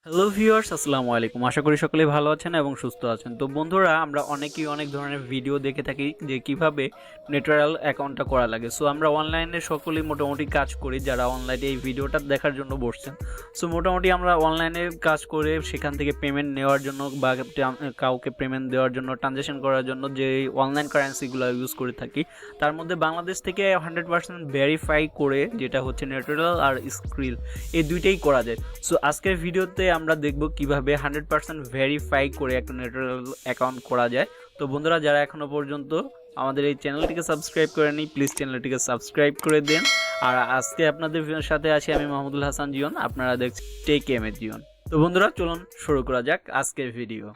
Hello viewers, আসসালামু আলাইকুম। আশা করি সকলেই ভালো আছেন এবং সুস্থ আছেন। তো বন্ধুরা, আমরা অনেকেই অনেক ধরনের ভিডিও দেখে থাকি যে কিভাবে নেটারাল অ্যাকাউন্টটা করা লাগে। সো আমরা অনলাইনে সকলেই মোটামুটি কাজ করি, যারা অনলাইনে এই ভিডিওটা দেখার জন্য বসছেন। সো মোটামুটি আমরা অনলাইনে কাজ করে সেখান থেকে পেমেন্ট নেওয়ার জন্য বা কাউকে পেমেন্ট দেওয়ার জন্য, ট্রানজ্যাকশন করার জন্য যে অনলাইন কারেন্সিগুলো ইউজ করে থাকি, তার মধ্যে বাংলাদেশ থেকে 100% ভেরিফাই করে, যেটা হচ্ছে নেটেলার আর স্ক্রিল, এই দুইটাই করা যায়। সো আজকের ভিডিওতে আমরা দেখব কিভাবে 100% ভেরিফাই করে একটা নেটেলার অ্যাকাউন্ট করা যায়। তো বন্ধুরা, যারা এখনো পর্যন্ত আমাদের এই চ্যানেলটিকে সাবস্ক্রাইব করেনি, প্লিজ চ্যানেলটিকে সাবস্ক্রাইব করে দেন। আর আজকে আপনাদের সাথে আছি আমি মাহমুদুল হাসান জিয়ন, আপনারা দেখছেন টেক এম এ জিয়ন। তো বন্ধুরা, চলুন শুরু করা যাক আজকের ভিডিও।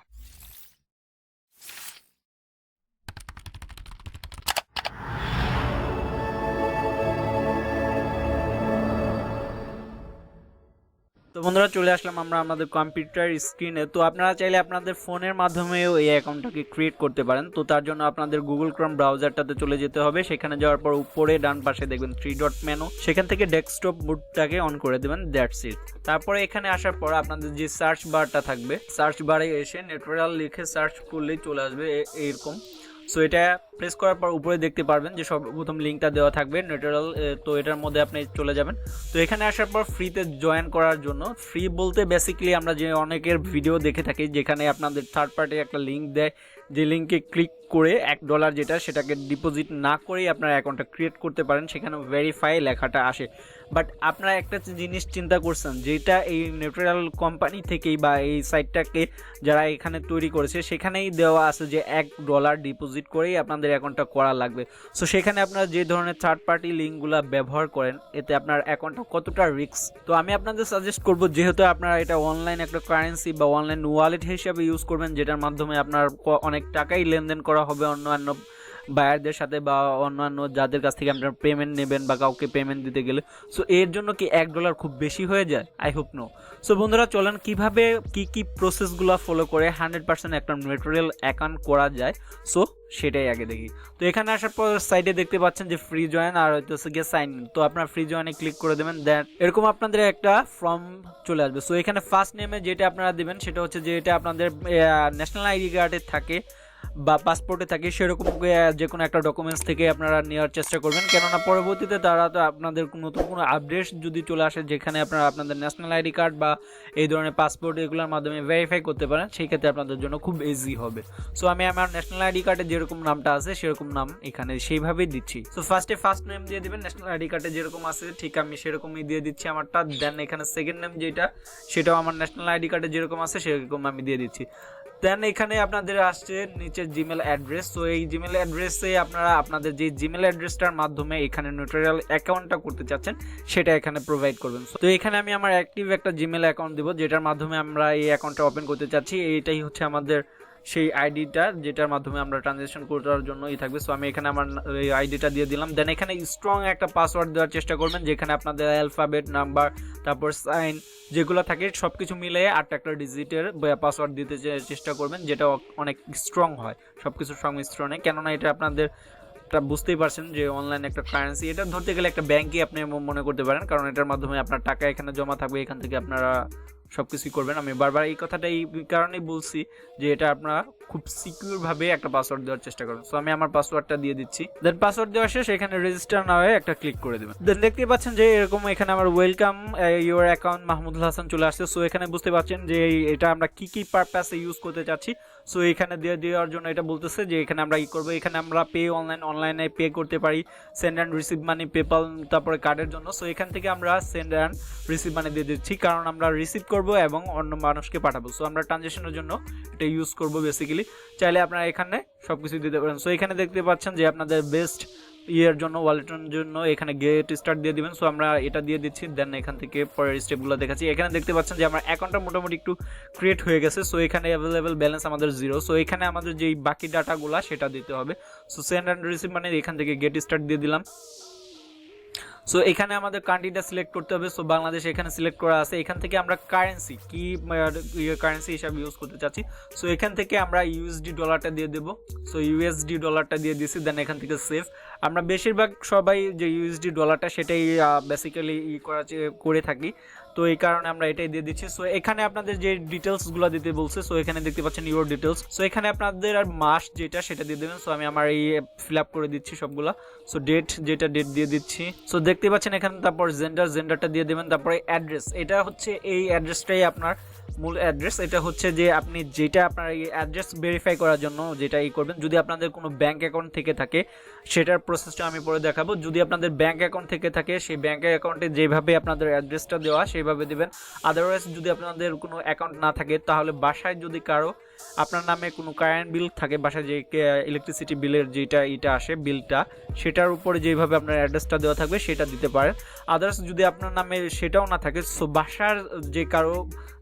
তো বন্ধুরা, চলে আসলাম আমরা আমাদের কম্পিউটার স্ক্রিনে। তো আপনারা চাইলে আপনাদের ফোনের মাধ্যমেও এই অ্যাকাউন্টটাকে ক্রিয়েট করতে পারেন। তো তার জন্য আপনাদের গুগল ক্রোম ব্রাউজারটাতে চলে যেতে হবে। সেখানে যাওয়ার পর উপরে ডান পাশে দেখবেন 3 ডট মেনু, সেখান থেকে ডেস্কটপ বুটটাকে অন করে দেবেন, দ্যাটস ইট। তারপরে এখানে আসার পর আপনাদের যে সার্চ বারটা থাকবে, সার্চ বারে এসে নেটেলার লিখে সার্চ করলেই চলে আসবে এইরকম। সো এটা প্রেস করার পর উপরে দেখতে পারবেন যে সর্বপ্রথম লিঙ্কটা দেওয়া থাকবে নেটেলার। তো এটার মধ্যে আপনি চলে যাবেন। তো এখানে আসার পর ফ্রিতে জয়েন করার জন্য, ফ্রি বলতে বেসিক্যালি আমরা যে অনেকের ভিডিও দেখে থাকি যেখানে আপনাদের থার্ড পার্টি একটা লিঙ্ক দেয়, যে লিঙ্কে ক্লিক করে $1 যেটা, সেটাকে ডিপোজিট না করেই আপনার অ্যাকাউন্টটা ক্রিয়েট করতে পারেন, সেখানে ভেরিফাই লেখাটা আসে। বাট আপনারা একটা জিনিস চিন্তা করছেন, যেটা এই নেটেলার কোম্পানি থেকেই বা এই সাইটটাকে যারা এখানে তৈরি করেছে সেখানেই দেওয়া আছে যে $1 ডিপোজিট করেই আপনাদের অ্যাকাউন্টটা করা লাগবে। সো সেখানে আপনারা যে ধরনের থার্ড পার্টি লিঙ্কগুলো ব্যবহার করেন, এতে আপনার অ্যাকাউন্টটা কতটা রিস্ক। তো আমি আপনাদের সাজেস্ট করব, যেহেতু আপনারা এটা অনলাইন একটা কারেন্সি বা অনলাইন ওয়ালেট হিসেবে ইউজ করবেন, যেটার মাধ্যমে আপনার অনেক টাকাই লেনদেন করা হবে অন্যান্য বায়ারদের সাথে বা অন্যান্য যাদের কাছ থেকে আপনার পেমেন্ট নেবেন বা কাউকে পেমেন্ট দিতে গেলে। সো এর জন্য কি $1 খুব বেশি হয়ে যায়? I hope no. সো বন্ধুরা, চলেন কিভাবে কি প্রসেসগুলো ফলো করে 100% একটা নেটেলার অ্যাকাউন্ট করা যায়, সো সেটাই আগে দেখি। তো এখানে আসার পর সাইডে দেখতে পাচ্ছেন যে ফ্রি জয়েন আর হচ্ছে গিয়ে সাইন ইন। তো আপনার ফ্রি জয়েনে ক্লিক করে দেবেন, দেন এরকম আপনাদের একটা ফর্ম চলে আসবে। সো এখানে ফার্স্ট নেমে যেটা আপনারা দেবেন সেটা হচ্ছে যে এটা আপনাদের ন্যাশনাল আইডি কার্ডে থাকে বা পাসপোর্টে থাকে, সেরকম যে কোনো একটা ডকুমেন্টস থেকে আপনারা নেওয়ার চেষ্টা করবেন। কেননা পরবর্তীতে তারা তো আপনাদের নতুন কোনো আপডেট যদি চলে আসে, যেখানে আপনারা আপনাদের ন্যাশনাল আইডি কার্ড বা এই ধরনের পাসপোর্ট এগুলোর মাধ্যমে ভেরিফাই করতে পারেন, সেই ক্ষেত্রে আপনাদের জন্য খুব ইজি হবে। সো আমি আমার ন্যাশনাল আইডি কার্ডে যেরকম নামটা আছে সেরকম নাম এখানে সেইভাবেই দিচ্ছি। সো ফার্স্ট নেম দিয়ে দিবেন, ন্যাশনাল আইডি কার্ডে যেরকম আছে ঠিক আমি সেরকমই দিয়ে দিচ্ছি আমারটা। দেন এখানে সেকেন্ড নেম যেটা, সেটাও আমার ন্যাশনাল আইডি কার্ডে যেরকম আছে সেরকম আমি দিয়ে দিচ্ছি। দেন এখানে আপনাদের আসছে নিচে জিমেল অ্যাড্রেস। তো এই জিমেল অ্যাড্রেসে আপনারা আপনাদের যে জিমেল অ্যাড্রেসটার মাধ্যমে এখানে নেটেলার অ্যাকাউন্টটা করতে চাচ্ছেন সেটা এখানে প্রোভাইড করবেন। তো এখানে আমি আমার অ্যাক্টিভ একটা জিমেল অ্যাকাউন্ট দেবো, যেটার মাধ্যমে আমরা এই অ্যাকাউন্টটা ওপেন করতে চাচ্ছি। এইটাই হচ্ছে আমাদের সেই আইডিটা, যেটার মাধ্যমে আমরা ট্রানজ্যাকশন করার জন্যই থাকবে। সো আমি এখানে আমার এই আইডিটা দিয়ে দিলাম। দেন এখানে স্ট্রং একটা পাসওয়ার্ড দেওয়ার চেষ্টা করবেন, যেখানে আপনাদের অ্যালফাবেট, নাম্বার, তারপর সাইন যেগুলো থাকে সব কিছু মিলিয়ে 8টা একটা ডিজিটের পাসওয়ার্ড দিতে চেষ্টা করবেন, যেটা অনেক স্ট্রং হয় সব কিছু সংমিশ্রণে। কেননা এটা আপনাদের বুঝতেই পারছেন যে অনলাইন একটা কারেন্সি, এটা ধরতে গেলে একটা ব্যাংকই আপনি মনে করতে পারেন, কারণ এটার মাধ্যমে আপনার টাকা এখানে জমা থাকবে, এখান থেকে আপনারা সব কিছুই করবেন। আমি বারবার এই কথাটা এই কারণেই বলছি যে এটা আপনারা খুব সিকিউরভাবে একটা পাসওয়ার্ড দেওয়ার চেষ্টা করুন। সো আমি আমার পাসওয়ার্ডটা দিয়ে দিচ্ছি। দেন পাসওয়ার্ড দেওয়া শেষ, এখানে রেজিস্টার না হয়ে একটা ক্লিক করে দেবেন। দেন দেখতে পাচ্ছেন যে এরকম এখানে আমার welcome your account Mahmudul Hasan চলে আসছে। সো এখানে বুঝতে পারছেন যে এটা আমরা কি পারপাসে ইউজ করতে চাচ্ছি। সো এখানে দিয়ে দেওয়ার জন্য এটা বলতেছে যে এখানে আমরা করবো, এখানে আমরা পে অনলাইনে পে করতে পারি, send and receive money, PayPal, তারপরে কার্ডের জন্য। সো এখান থেকে আমরা সেন্ড অ্যান্ড রিসিভ মানি দিয়ে দিচ্ছি, কারণ আমরা রিসিভ করবো এবং অন্য মানুষকে পাঠাবো। সো আমরা ট্রানজ্যাকশনের জন্য এটা ইউজ করবো বেসিক্যালি। চাইলে আপনারা এখানে সবকিছু দিতে পারেন। সো এখানে দেখতে পাচ্ছেন যে আপনাদের বেস্ট ইয়ের জন্য, ওয়ালেটের জন্য এখানে গেট স্টার্ট দিয়ে দিবেন। সো আমরা এটা দিয়ে দিচ্ছি। দেন এখান থেকে পরের স্টেপগুলো দেখাচ্ছি। এখানে দেখতে পাচ্ছেন যে আমার অ্যাকাউন্টটা মোটামুটি একটু ক্রিয়েট হয়ে গেছে। সো এখানে অ্যাভেলেবেল ব্যালেন্স আমাদের 0। সো এখানে আমাদের যেই বাকি ডাটাগুলো সেটা দিতে হবে। সো সেন্ড অ্যান্ড রিসিভ মানে এখান থেকে গেট স্টার্ট দিয়ে দিলাম। সো এখানে আমাদের কান্ট্রিটা সিলেক্ট করতে হবে। সো বাংলাদেশ এখানে সিলেক্ট করা আছে। এখান থেকে আমরা কারেন্সি কি কারেন্সি হিসাবে ইউজ করতে চাচ্ছি, সো এখান থেকে আমরা ইউএসডি ডলারটা দিয়ে দেবো। সো ইউএসডি ডলারটা দিয়ে দিয়েছি। দেন এখান থেকে সেভ। আমরা বেশিরভাগ সবাই যে ইউএসডি ডলারটা সেটাই বেসিক্যালি করে থাকি। তো এই কারণে আমরা এটাই দিয়ে দিচ্ছি। সো এখানে আপনাদের যে ডিটেলসগুলো দিতে বলছে, সো এখানে দেখতে পাচ্ছেন ইউর ডিটেলস। সো এখানে আপনাদের আর মাস যেটা সেটা দিয়ে দেবেন। সো আমি আমার এই ফিল আপ করে দিচ্ছি সবগুলা। সো ডেট যেটা ডেট দিয়ে দিচ্ছি। সো দেখতে পাচ্ছেন এখানে, তারপর জেন্ডারটা দিয়ে দেবেন। তারপরে অ্যাড্রেস, এটা হচ্ছে এই অ্যাড্রেসটাই আপনার মূল অ্যাড্রেস। এটা হচ্ছে যে আপনি যেটা আপনার এই অ্যাড্রেস ভেরিফাই করার জন্য যেটা করবেন, যদি আপনাদের কোনো ব্যাঙ্ক অ্যাকাউন্ট থেকে থাকে সেটার প্রসেসটা আমি পরে দেখাবো। যদি আপনাদের ব্যাঙ্ক অ্যাকাউন্ট থেকে থাকে, সেই ব্যাঙ্ক অ্যাকাউন্টে যেভাবে আপনাদের অ্যাড্রেসটা দেওয়া সেইভাবে দেবেন। আদারওয়াইজ যদি আপনাদের কোনো অ্যাকাউন্ট না থাকে, তাহলে বাসায় যদি কারো আপনার নামে কোনো কারেন্ট বিল থাকে, বাসায় যে ইলেকট্রিসিটি বিলের যেটা আসে বিলটা, সেটার উপরে যেভাবে আপনার অ্যাড্রেসটা দেওয়া থাকবে সেটা দিতে পারেন। আদার্স যদি আপনার নামে সেটাও না থাকে, সো বাসার যে কারো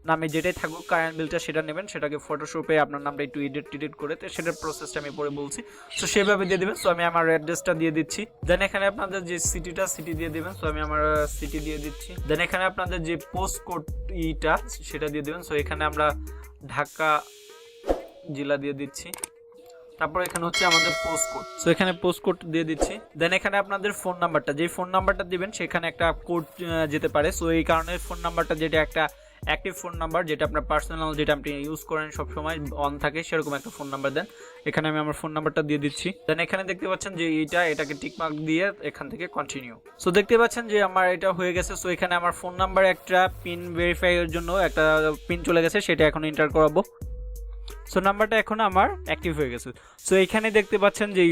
নামে যেটাই থাকুক কারেন্ট বিলটা সেটা নেবেন, সেটাকে ফটোশপে আপনার নামটা একটু এডিট করে সেটার প্রসেসটা আমি পরে বলছি। সো সেভাবে দিয়ে দেবেন। সো আমি আমার অ্যাড্রেসটা দিয়ে দিচ্ছি। দেন এখানে আপনাদের যে সিটি দিয়ে দেবেন। সো আমি আমার সিটি দিয়ে দিচ্ছি। দেন এখানে আপনাদের যে পোস্ট কোড সেটা দিয়ে দেবেন। সো এখানে আমরা ঢাকা জেলা দিয়ে দিচ্ছি। তারপর এখানে হচ্ছে আমাদের পোস্ট কোড। সো এখানে পোস্ট কোড দিয়ে দিচ্ছি। দেন এখানে আপনাদের ফোন নাম্বারটা, যে ফোন নাম্বারটা দিবেন সেখানে একটা কোড যেতে পারে। সো এই কারণে ফোন নাম্বারটা যেটা একটা অ্যাক্টিভ ফোন নাম্বার, যেটা আপনার পার্সোনাল, যেটা আপনি ইউজ করেন সবসময় অন থাকে, সেরকম একটা ফোন নাম্বার দেন। এখানে আমি আমার ফোন নাম্বারটা দিয়ে দিচ্ছি। দেন এখানে দেখতে পাচ্ছেন যে এটাকে টিকমার্ক দিয়ে এখান থেকে কন্টিনিউ। সো দেখতে পাচ্ছেন যে আমার এটা হয়ে গেছে। সো এখানে আমার ফোন নাম্বার একটা পিন ভেরিফাই এর জন্য একটা পিন চলে গেছে, সেটা এখন এন্টার করাবো। সো নাম্বারটা এখন আমার অ্যাক্টিভ হয়ে গেছে। সো এখানে দেখতে পাচ্ছেন যে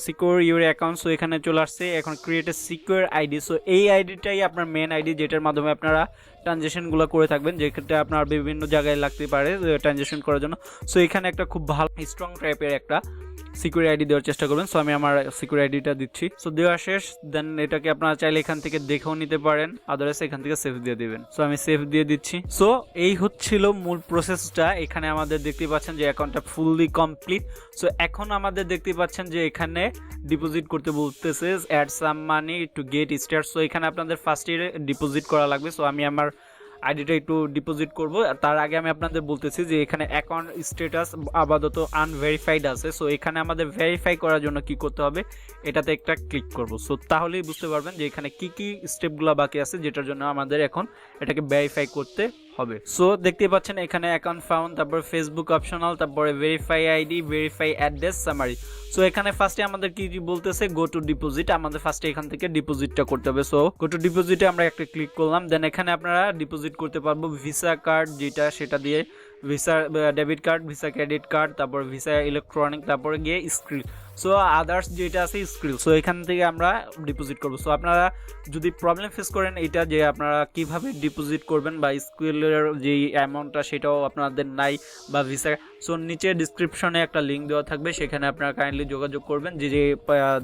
সিকিউর ইউর অ্যাকাউন্ট। সো এখানে চলে আসছে এখন create a secure ID. So এই আইডিটাই আপনার মেন আইডি, যেটার মাধ্যমে আপনারা ট্রানজেকশনগুলো করে থাকবেন, যেক্ষেত্রে আপনার বিভিন্ন জায়গায় লাগতে পারে ট্রানজেকশন করার জন্য। সো এখানে একটা খুব ভালো স্ট্রং টাইপের একটা সিকিউর আইডি দেওয়ার চেষ্টা করবেন। সো আমি আমার সিকিউর আইডিটা দিচ্ছি। সো দেওয়া শেষ। দেন এটাকে আপনারা চাইলে এখান থেকে দেখেও নিতে পারেন, আদারওয়াইজ এখান থেকে সেভ দিয়ে দিবেন। সো আমি সেভ দিয়ে দিচ্ছি। সো এই হচ্ছিল মূল প্রসেসটা। এখানে আমাদের দেখতে পাচ্ছেন যে অ্যাকাউন্টটা ফুললি কমপ্লিট। সো এখন আমাদের দেখতে পাচ্ছেন যে এখানে ডিপোজিট করতে বলতেছে add some money to get start. So এখানে আপনাদের ফার্স্ট ইয়ারে ডিপোজিট করা লাগবে। সো আমি আমার আইডিটা একটু ডিপোজিট করব। তার আগে আমি আপনাদের বলতেছি যে এখানে অ্যাকাউন্ট স্ট্যাটাস আপাতত আনভেরিফাইড আছে। সো এখানে আমাদের ভেরিফাই করার জন্য কি করতে হবে, এটাতে একটা ক্লিক করব। সো তাহলেই বুঝতে পারবেন যে এখানে কি স্টেপগুলো বাকি আছে, যেটার জন্য আমাদের এখন এটাকে ভেরিফাই করতে হবে। সো দেখতে পাচ্ছেন এখানে অ্যাকাউন্ট ফাউন্ড, তারপর ফেসবুক অপশনাল, তারপরে verify ID, verify address, summary. So এখানে ফার্স্টে আমাদের কি বলতেছে, গো টু ডিপোজিট। আমাদের ফার্স্টে এখান থেকে ডিপোজিটটা করতে হবে। সো গো টু ডিপোজিটে আমরা একটা ক্লিক করলাম। দেন এখানে আপনারা ডিপোজিট করতে পারবো ভিসা কার্ড যেটা, সেটা দিয়ে visa debit card, visa credit card, তারপর ভিসা ইলেকট্রনিক, তারপরে গিয়ে স্ক্রিল। সো আদার্স যেটা আছে স্ক্রিল। সো এখান থেকে আমরা ডিপোজিট করবো। সো আপনারা যদি প্রবলেম ফেস করেন এটা যে আপনারা কিভাবে ডিপোজিট করবেন বা স্ক্রিলের যে অ্যামাউন্টটা সেটাও আপনাদের নাই বা ভিসা, সো নিচে ডিসক্রিপশনে একটা লিঙ্ক দেওয়া থাকবে, সেখানে আপনারা কাইন্ডলি যোগাযোগ করবেন। যে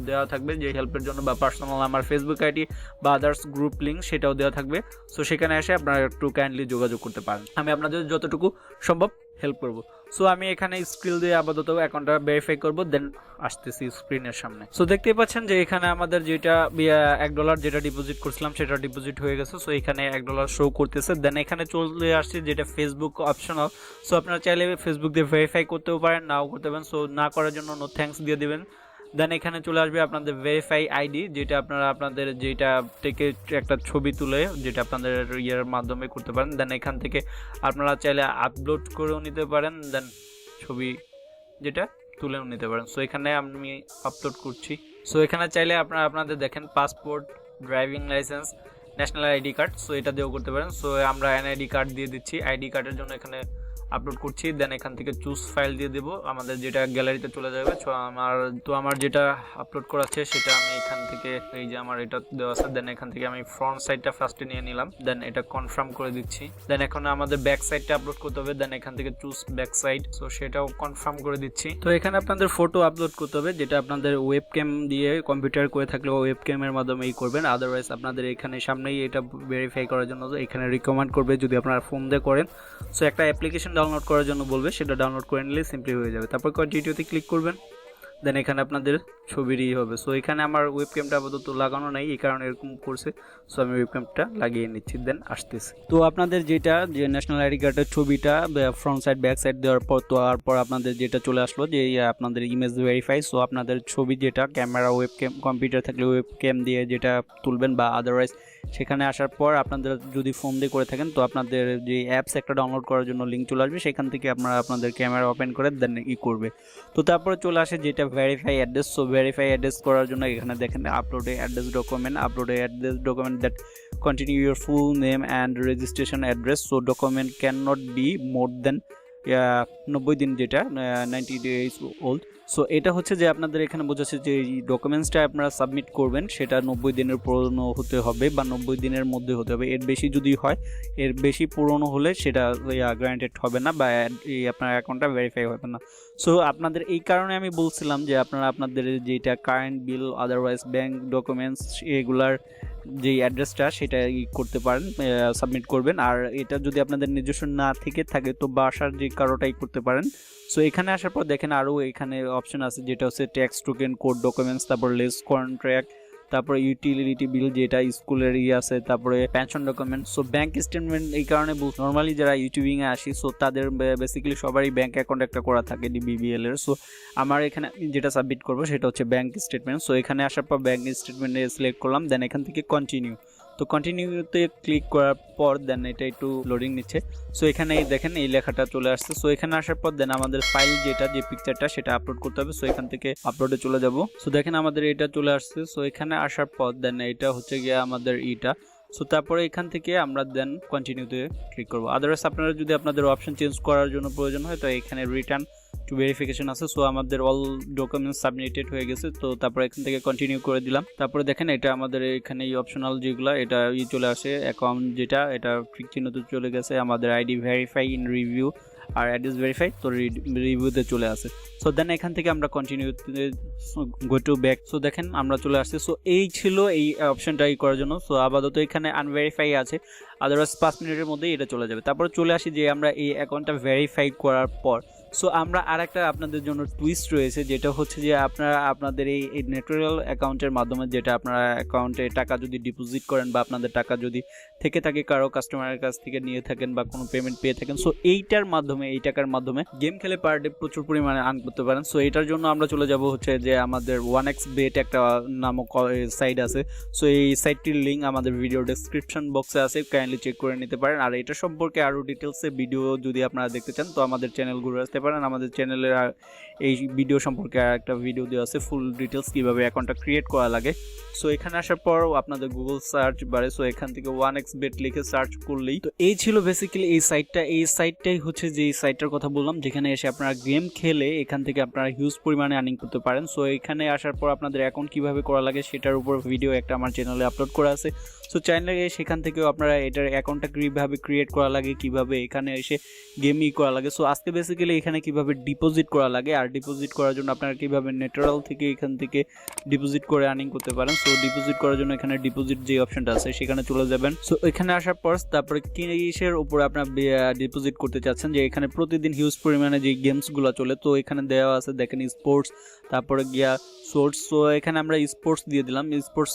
দেওয়া থাকবে যে হেল্পের জন্য বা পার্সোনাল আমার ফেসবুক আইডি বা আদার্স গ্রুপ লিঙ্ক সেটাও দেওয়া থাকবে। সো সেখানে এসে আপনারা একটু কাইন্ডলি যোগাযোগ করতে পারেন, আমি আপনাদের যতটুকু সম্ভব হেল্প করব। সো আমি এখানে স্ক্রিল দিয়ে আপাতত অ্যাকাউন্টটা ভেরিফাই করব, দেন আসতেছি স্ক্রিনের সামনে। সো দেখতে পাচ্ছেন যে এখানে আমাদের যেটা $1 যেটা ডিপোজিট করছিলাম সেটা ডিপোজিট হয়ে গেছে। সো এখানে $1 শো করতেছে। দেন এখানে চলে আসছে যেটা ফেসবুক অপশনাল। সো আপনারা চাইলে ফেসবুক দিয়ে ভেরিফাই করতেও পারেন, নাও করতে পারেন। সো না করার জন্য নো থ্যাঙ্কস দিয়ে দেবেন। দেন এখানে চলে আসবে আপনাদের ভেরিফাই আইডি, যেটা আপনারা আপনাদের যেটা থেকে একটা ছবি তুলে যেটা আপনাদের ইয়ের মাধ্যমে করতে পারেন। দেন এখান থেকে আপনারা চাইলে আপলোড করেও নিতে পারেন, দেন ছবি যেটা তুলেও নিতে পারেন। সো এখানে আমি আপলোড করছি। সো এখানে চাইলে আপনারা আপনাদের দেখেন passport, driving licence, national ID card, so এটা দিয়েও করতে পারেন। সো আমরা এনআইডি কার্ড দিয়ে দিচ্ছি, আইডি কার্ডের জন্য এখানে আপলোড করছি। দেন এখান থেকে চুজ ফাইল দিয়ে দেবো, আমাদের যেটা গ্যালারিতে চলে যাবে। আমার যেটা আপলোড করা আছে সেটা আমি এখান থেকে, এই যে আমার এটা দেওয়া আছে, দেন এখান থেকে আমি ফ্রন্ট সাইডটা ফার্স্টে নিয়ে নিলাম, দেন এটা কনফার্ম করে দিচ্ছি। দেন এখন আমাদের ব্যাক সাইডটা আপলোড করতে হবে, দেন এখান থেকে চুজ ব্যাক সাইড, সো সেটাও কনফার্ম করে দিচ্ছি। তো এখানে আপনাদের ফটো আপলোড করতে হবে, যেটা আপনাদের ওয়েব ক্যাম দিয়ে কম্পিউটার করে থাকলে ওয়েব ক্যামের মাধ্যমেই করবেন, আদারওয়াইজ আপনাদের এখানে সামনেই এটা ভেরিফাই করার জন্য এখানে রিকমেন্ড করবে যদি আপনারা ফোন দিয়ে করেন। সো একটা অ্যাপ্লিকেশন ডাউনলোড করার জন্য বলবে, সেটা ডাউনলোড করে নিলে সিম্পলি হয়ে যাবে। তারপর কন্টিনিউতে ক্লিক করবেন। দেন এখানে আপনাদের ছবিরই হবে। সো এখানে আমার ওয়েবক্যামটা আপাতত লাগানো নাই, এই কারণে এরকম করছে। সো আমি ওয়েবক্যামটা লাগিয়ে নিচ্ছি, দেন আসতেছি। তো আপনাদের যেটা যে ন্যাশনাল আইডি কার্ডের ছবিটা ফ্রন্ট সাইড ব্যাক সাইড দেওয়ার পর আপনাদের যেটা চলে আসলো যে আপনাদের ইমেজ ভেরিফাই। সো আপনাদের ছবি যেটা ক্যামেরা ওয়েবক্যাম কম্পিউটার থাকলে ওয়েবক্যাম দিয়ে যেটা তুলবেন বা আদারওয়াইজ সেখানে আসার পর আপনাদের যদি ফোন দিয়ে করে থাকেন তো আপনাদের যে অ্যাপস একটা ডাউনলোড করার জন্য লিঙ্ক চলে আসবে, সেখান থেকে আপনারা আপনাদের ক্যামেরা ওপেন করে দেন করবে। তো তারপরে চলে আসে যেটা verify address. So verify address করার জন্য এখানে দেখেন upload address document that continue your full name and registration address. So document can not be more than 90 দিন, যেটা 90 days ওল্ড। সো এটা হচ্ছে যে আপনাদের এখানে বোঝাচ্ছে যে এই ডকুমেন্টসটা আপনারা সাবমিট করবেন সেটা 90 দিনের পুরনো হতে হবে বা 90 দিনের মধ্যে হতে হবে। এর বেশি যদি হয়, এর বেশি পুরনো হলে সেটা গ্যারান্টেড হবে না বা আপনার অ্যাকাউন্টটা ভেরিফাই হবে না। সো আপনাদের এই কারণে আমি বলছিলাম যে আপনারা আপনাদের যেটা current bill otherwise bank documents এগুলার যে অ্যাড্রেসটা সেটা করতে পারেন, সাবমিট করবেন। আর এটা যদি আপনাদের নিজস্ব না থেকে থাকে তো বাসার যে কারোটাই করতে পারেন। সো এখানে আসার পর দেখেন আরও এখানে অপশন আছে যেটা হচ্ছে ট্যাক্স টোকেন, কোড ডকুমেন্টস, তারপর লেস কন্ট্রাক্ট, তারপরে ইউটিলিটি বিল যেটা স্কুলের আছে, তারপরে pension document. So bank statement এই কারণে নর্মালি যারা ইউটিউবিংয়ে আসি সো তাদের বেসিক্যালি সবারই ব্যাংক অ্যাকাউন্ট একটা করা থাকে ডিবিবিএল এর। সো আমার এখানে যেটা সাবমিট করবো সেটা হচ্ছে ব্যাংক স্টেটমেন্ট। সো এখানে আসার পর ব্যাংক স্টেটমেন্টে সিলেক্ট করলাম, দেন এখান থেকে কন্টিনিউ। তো কন্টিনিউতে ক্লিক করার পর দেন এটা একটু লোডিং নিচ্ছে। সো এখানে দেখেন এই লেখাটা চলে আসছে। সো এখানে আসার পর দেন আমাদের ফাইল যেটা যে পিকচারটা সেটা আপলোড করতে হবে। সো এখান থেকে আপলোডে চলে যাব। সো দেখেন আমাদের এটা চলে আসছে। সো এখানে আসার পর দেন এটা হচ্ছে গিয়ে আমাদের ইটা। সো তারপরে এখান থেকে আমরা দেন কন্টিনিউতে ক্লিক করবো। আদারওয়াইজ আপনারা যদি আপনাদের অপশন চেঞ্জ করার জন্য প্রয়োজন হয় তো এখানে রিটার্ন টু ভেরিফিকেশন আছে। সো আমাদের অল ডকুমেন্টস সাবমিটেড হয়ে গেছে। তো তারপরে এখান থেকে কন্টিনিউ করে দিলাম। তারপরে দেখেন এটা আমাদের এখানে এই অপশনাল যেগুলো এটা চলে আসে, অ্যাকাউন্ট যেটা এটা ঠিক চিহ্নতে চলে গেছে, আমাদের আইডি ভেরিফাই ইন রিভিউ আর অ্যাড্রেস ভেরিফাই তো রিভিউতে চলে আসে। সো দেন এখান থেকে আমরা continue go to back. So দেখেন আমরা চলে আসছি। সো এই ছিল এই অপশনটা করার জন্য। সো আপাতত এখানে আনভেরিফাই আছে, আদারওয়াইজ 5 মিনিটের মধ্যেই এটা চলে যাবে। তারপরে চলে আসি যে আমরা এই অ্যাকাউন্টটা ভেরিফাই করার পর সো আমরা আর একটা আপনাদের জন্য টুইস্ট রয়েছে, যেটা হচ্ছে যে আপনারা আপনাদের এই নেটওয়ার্ক অ্যাকাউন্টের মাধ্যমে যেটা আপনারা অ্যাকাউন্টে টাকা যদি ডিপোজিট করেন বা আপনাদের টাকা যদি থেকে থাকে কারো কাস্টমারের কাছ থেকে নিয়ে থাকেন বা কোনো পেমেন্ট পেয়ে থাকেন, সো এইটার মাধ্যমে এই টাকার মাধ্যমে গেম খেলে পার ডে প্রচুর পরিমাণে আর্ন করতে পারেন। সো এটার জন্য আমরা চলে যাব হচ্ছে যে আমাদের 1xbet একটা নামক সাইট আছে। সো এই সাইটটির লিঙ্ক আমাদের ভিডিও ডেসক্রিপশন বক্সে আছে, কাইন্ডলি চেক করে নিতে পারেন। আর এটা সম্পর্কে আরও ডিটেলসে ভিডিও যদি আপনারা দেখতে চান তো আমাদের চ্যানেল ঘুরে আসতে পারেন। আমাদের চ্যানেলের এই ভিডিও সম্পর্কে একটা ভিডিও দেওয়া আছে, ফুল ডিটেলস কিভাবে অ্যাকাউন্টটা ক্রিয়েট করা লাগে। সো এখানে আসার পর আপনাদের গুগল সার্চ বারে সো এখান থেকে 1xbet লিখে সার্চ করলেই তো এই ছিল বেসিক্যালি এই সাইটটা। এই সাইটটাই হচ্ছে যে এই সাইটটার কথা বললাম যেখানে এসে আপনারা গেম খেলে এখান থেকে আপনারা হিউজ পরিমাণে আর্নিং করতে পারেন। সো এখানে আসার পর আপনাদের অ্যাকাউন্ট কিভাবে করা লাগে সেটার উপর ভিডিও একটা আমার চ্যানেলে আপলোড করা আছে। সো চ্যানেলে সেখান থেকেও আপনারা এটার অ্যাকাউন্টটা কীভাবে ক্রিয়েট করা লাগে, কিভাবে এখানে এসে গেমই করা লাগে। সো আজকে বেসিক্যালি এখানে কিভাবে ডিপোজিট করা লাগে আর ডিপোজিট করার জন্য আপনারা কিভাবে নেটারাল থেকে এখান থেকে ডিপোজিট করে আর্নিং করতে পারেন। সো ডিপোজিট করার জন্য এখানে ডিপোজিট যে অপশনটা আছে সেখানে চলে যাবেন। সো এখানে আসার পর তারপরে কিসের উপরে আপনার ডিপোজিট করতে চাচ্ছেন, যে এখানে প্রতিদিন হিউজ পরিমাণে যে গেমসগুলো চলে তো এখানে দেওয়া আছে দেখেন স্পোর্টস, তারপরে গিয়া সোর্স। সো এখানে আমরা স্পোর্টস দিয়ে দিলাম। স্পোর্টস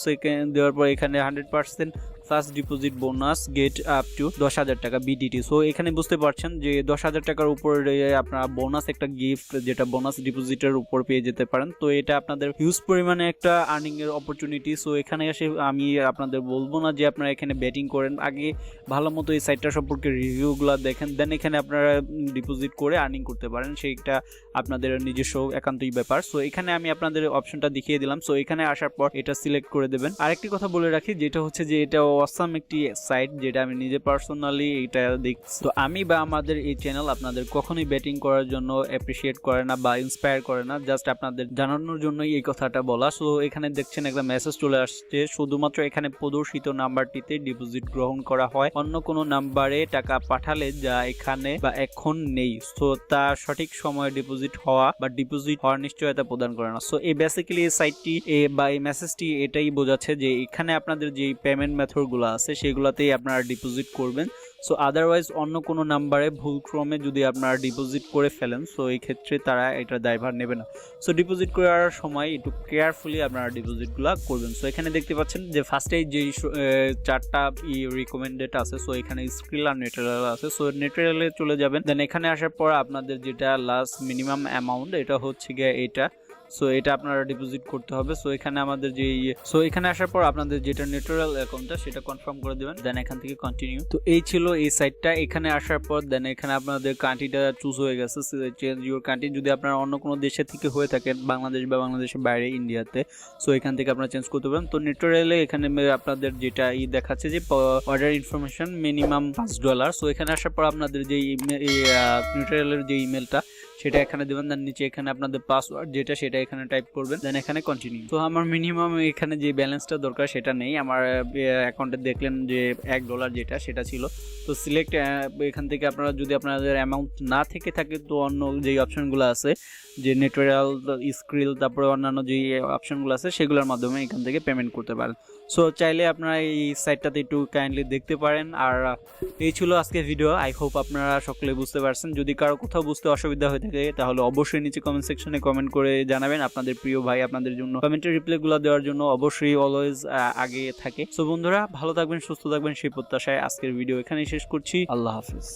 দেওয়ার পর এখানে 100% first deposit bonus get up to 10,000 টাকা বিডিটি। সো এখানে বুঝতে পারছেন যে 10,000 টাকার উপরে আপনারা বোনাস একটা গিফট যেটা বোনাস ডিপোজিটের উপর পেয়ে যেতে পারেন। তো এটা আপনাদের হিউজ পরিমাণে একটা আর্নিং এর অপরচুনিটি। সো এখানে এসে আমি আপনাদের বলবো না যে আপনারা এখানে ব্যাটিং করেন, আগে ভালো মতো এই সাইটটা সম্পর্কে রিভিউগুলো দেখেন, দেন এখানে আপনারা ডিপোজিট করে আর্নিং করতে পারেন, সেইটা আপনাদের নিজস্ব একান্তই ব্যাপার। সো এখানে আমি আপনাদের অপশনটা দেখিয়ে দিলাম। সো এখানে আসার পর এটা সিলেক্ট করে দেবেন। আরেকটি কথা বলে রাখি যেটা হচ্ছে যে এটা অসাম একটি সাইট যেটা আমি নিজে পার্সোনালি এটা দেখছি। তো আমি বা আমাদের এই চ্যানেল আপনাদের কখনোই ব্যাটিং করার জন্য অ্যাপ্রিসিয়েট করে না বা ইন্সপায়ার করে না, জাস্ট আপনাদের জানানোর জন্যই এই কথাটা বলা। সো এখানে দেখছেন একটা মেসেজ চলে আসছে, শুধুমাত্র এখানে প্রদর্শিত নাম্বারটিতে ডিপোজিট গ্রহণ করা হয়, অন্য কোনো নাম্বারে টাকা পাঠালে যা এখানে বা এখন নেই তো তা সঠিক সময়ে ডিপোজিট হওয়া বা ডিপোজিট হওয়ার নিশ্চয়তা প্রদান করে না। সো এই বেসিক্যালি এই সাইটটি বা এই মেসেজটি এটাই বোঝাচ্ছে যে এখানে আপনাদের যে পেমেন্ট মেথড গুলো আছে সেগুলাতেই আপনারা ডিপোজিট করবেন। সো আদারওয়াইজ অন্য কোনো নাম্বারে ভুলক্রমে যদি আপনারা ডিপোজিট করে ফেলেন সো এই ক্ষেত্রে তারা এটা দায়ভার নেবে না। সো ডিপোজিট করার সময় একটু কেয়ারফুলি আপনারা ডিপোজিটগুলো করবেন। সো এখানে দেখতে পাচ্ছেন যে ফার্স্টেই যেই চারটা রিকমেন্ডেড আছে, সো এখানে স্ক্রিল আর নেটেলার আছে। সো নেটেলারে চলে যাবেন, দেন এখানে আসার পর আপনাদের যেটা লাস্ট মিনিমাম অ্যামাউন্ট এটা হচ্ছে গিয়ে এটা। সো এটা আপনারা ডিপোজিট করতে হবে। সো এখানে আমাদের যে এখানে আসার পর আপনাদের যেটা নেটেলার অ্যাকাউন্টটা সেটা কনফার্ম করে দেবেন, দেন এখান থেকে কন্টিনিউ। তো এই ছিল এই সাইটটা। এখানে আসার পর দেন এখানে আপনাদের কান্ট্রিটা চুজ হয়ে গেছে, চেঞ্জ ইউর কান্ট্রি। যদি আপনারা অন্য কোনো দেশে থেকে হয়ে থাকেন, বাংলাদেশ বা বাংলাদেশের বাইরে ইন্ডিয়াতে, সো এখান থেকে আপনারা চেঞ্জ করতে পারেন। তো নেটেলারে এখানে আপনাদের যেটা দেখাচ্ছে যে অর্ডার ইনফরমেশন মিনিমাম $5। সো এখানে আসার পর আপনাদের যে নেটেলারের যে ইমেলটা সেটা এখানে দেবেন, দেন নিচে এখানে আপনাদের পাসওয়ার্ড যেটা সেটা এখানে টাইপ করবেন, দেন এখানে কন্টিনিউ। তো আমার মিনিমাম এখানে যে ব্যালেন্সটা দরকার সেটা নেই, আমার অ্যাকাউন্টে দেখলেন যে $1 যেটা সেটা ছিল। তো সিলেক্ট এখান থেকে আপনারা যদি আপনাদের অ্যামাউন্ট না থেকে থাকে তো অন্য যেই অপশনগুলো আছে যে নেটেলার, স্ক্রিল, তারপরে অন্যান্য যে অপশনগুলো আছে সেগুলোর মাধ্যমে এখান থেকে পেমেন্ট করতে পারেন। সো চাইলে আপনারা এই সাইটটাতে একটু কাইন্ডলি দেখতে পারেন। আর এই ছিল আজকে ভিডিও। আই হোপ আপনারা সকলে বুঝতে পারছেন। যদি কারো কোথাও বুঝতে অসুবিধা হয়ে থাকে তাহলে অবশ্যই নিচে কমেন্ট সেকশনে কমেন্ট করে জানাবেন। আপনাদের প্রিয় ভাই আপনাদের জন্য কমেন্টের রিপ্লাইগুলো দেওয়ার জন্য অবশ্যই অলওয়েজ আগে থাকে। সো বন্ধুরা ভালো থাকবেন, সুস্থ থাকবেন সেই প্রত্যাশায় আজকের ভিডিও এখানেই শেষ করছি। আল্লাহ হাফিজ।